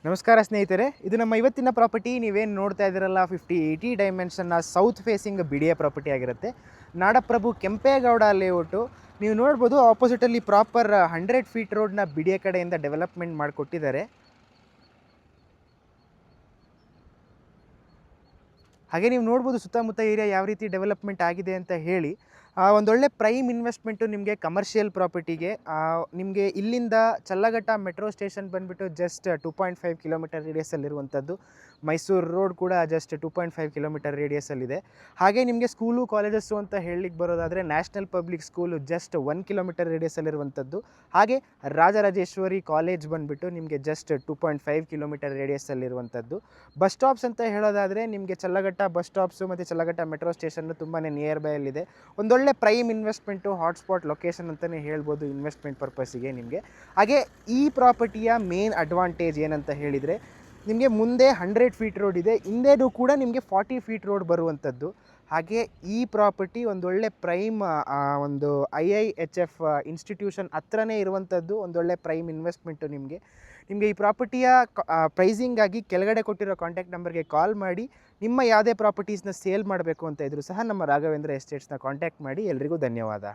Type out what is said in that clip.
ನಮಸ್ಕಾರ ಸ್ನೇಹಿತರೆ, ಇದು ನಮ್ಮ ಇವತ್ತಿನ ಪ್ರಾಪರ್ಟಿ. ನೀವೇನು ನೋಡ್ತಾ ಇದ್ದೀರಲ್ಲ 50-80 ಡೈಮೆನ್ಷನ್ನ ಸೌತ್ ಫೇಸಿಂಗ್ ಬಿಡಿಎ ಪ್ರಾಪರ್ಟಿ ಆಗಿರುತ್ತೆ. ನಾಡಪ್ರಭು ಕೆಂಪೇಗೌಡ ಲೇಔಟು. ನೀವು ನೋಡ್ಬೋದು ಆಪೋಸಿಟಲ್ಲಿ ಪ್ರಾಪರ್ 100 ಫೀಟ್ ರೋಡ್ನ ಬಿಡಿಎ ಕಡೆಯಿಂದ ಡೆವಲಪ್ಮೆಂಟ್ ಮಾಡಿಕೊಟ್ಟಿದ್ದಾರೆ. ಹಾಗೆ ನೀವು ನೋಡ್ಬೋದು ಸುತ್ತಮುತ್ತ ಏರಿಯಾ ಯಾವ ರೀತಿ ಡೆವಲಪ್ಮೆಂಟ್ ಆಗಿದೆ ಅಂತ ಹೇಳಿ. ಒಂದೊಳ್ಳೆ ಪ್ರೈಮ್ ಇನ್ವೆಸ್ಟ್ಮೆಂಟು ನಿಮಗೆ ಕಮರ್ಷಿಯಲ್ ಪ್ರಾಪರ್ಟಿಗೆ. ನಿಮಗೆ ಇಲ್ಲಿಂದ ಚಲ್ಲಘಟ್ಟ ಮೆಟ್ರೋ ಸ್ಟೇಷನ್ ಬಂದುಬಿಟ್ಟು ಜಸ್ಟ್ 2.5 ಕಿಲೋಮೀಟರ್ ರೇಡಿಯಸಲ್ಲಿರುವಂಥದ್ದು. ಮೈಸೂರು ರೋಡ್ ಕೂಡ ಜಸ್ಟ್ 2.5 ಕಿಲೋಮೀಟರ್ ರೇಡಿಯಸಲ್ಲಿದೆ. ಹಾಗೆ ನಿಮಗೆ ಸ್ಕೂಲು ಕಾಲೇಜಸ್ಸು ಅಂತ ಹೇಳಲಿಕ್ಕೆ ಬರೋದಾದರೆ national public school just 1 kilometre ರೇಡಿಯಸಲ್ಲಿರುವಂಥದ್ದು. ಹಾಗೆ ರಾಜರಾಜೇಶ್ವರಿ ಕಾಲೇಜ್ ಬಂದುಬಿಟ್ಟು ನಿಮಗೆ ಜಸ್ಟ್ 2.5 ಕಿಲೋಮೀಟರ್ ರೇಡಿಯಸಲ್ಲಿರುವಂಥದ್ದು. ಬಸ್ ಸ್ಟಾಪ್ಸ್ ಅಂತ ಹೇಳೋದಾದರೆ ನಿಮಗೆ ಚಲ್ಲಘಟ್ಟ ಬಸ್ ಸ್ಟಾಪ್ಸು ಮತ್ತು ಚಲ್ಲಘಟ್ಟ ಮೆಟ್ರೋ ಸ್ಟೇಷನ್ನು ತುಂಬಾ ನಿಯರ್ ಬೈ ಅಲ್ಲಿದೆ. ಒಂದೊಳ್ಳೆ ಪ್ರೈಮ್ ಇನ್ವೆಸ್ಟ್ಮೆಂಟು, ಹಾಟ್ಸ್ಪಾಟ್ ಲೊಕೇಶನ್ ಅಂತಲೇ ಹೇಳ್ಬೋದು ಇನ್ವೆಸ್ಟ್ಮೆಂಟ್ ಪರ್ಪಸ್ಸಿಗೆ ನಿಮಗೆ. ಹಾಗೆ ಈ ಪ್ರಾಪರ್ಟಿಯ ಮೇನ್ ಅಡ್ವಾಂಟೇಜ್ ಏನಂತ ಹೇಳಿದರೆ, ನಿಮಗೆ ಮುಂದೆ 100 ಫೀಟ್ ರೋಡ್ ಇದೆ, ಹಿಂದೆನೂ ಕೂಡ ನಿಮಗೆ 40 ಫೀಟ್ ರೋಡ್ ಬರುವಂಥದ್ದು. ಹಾಗೆ ಈ ಪ್ರಾಪರ್ಟಿ ಒಂದೊಳ್ಳೆ ಪ್ರೈಮ್ ಒಂದು IIHF ಇನ್ಸ್ಟಿಟ್ಯೂಷನ್ ಹತ್ರನೇ ಇರುವಂಥದ್ದು. ಒಂದೊಳ್ಳೆ ಪ್ರೈಮ್ ಇನ್ವೆಸ್ಟ್ಮೆಂಟು ನಿಮಗೆ ಈ ಪ್ರಾಪರ್ಟಿಯ ಪ್ರೈಸಿಂಗಾಗಿ ಕೆಳಗಡೆ ಕೊಟ್ಟಿರೋ ಕಾಂಟ್ಯಾಕ್ಟ್ ನಂಬರ್ಗೆ ಕಾಲ್ ಮಾಡಿ. ನಿಮ್ಮ ಯಾವುದೇ ಪ್ರಾಪರ್ಟೀಸ್ನ ಸೇಲ್ ಮಾಡಬೇಕು ಅಂತ ಇದ್ರೂ ಸಹ ನಮ್ಮ ರಾಘವೇಂದ್ರ ಎಸ್ಟೇಟ್ಸ್ನ ಕಾಂಟ್ಯಾಕ್ಟ್ ಮಾಡಿ. ಎಲ್ರಿಗೂ ಧನ್ಯವಾದ.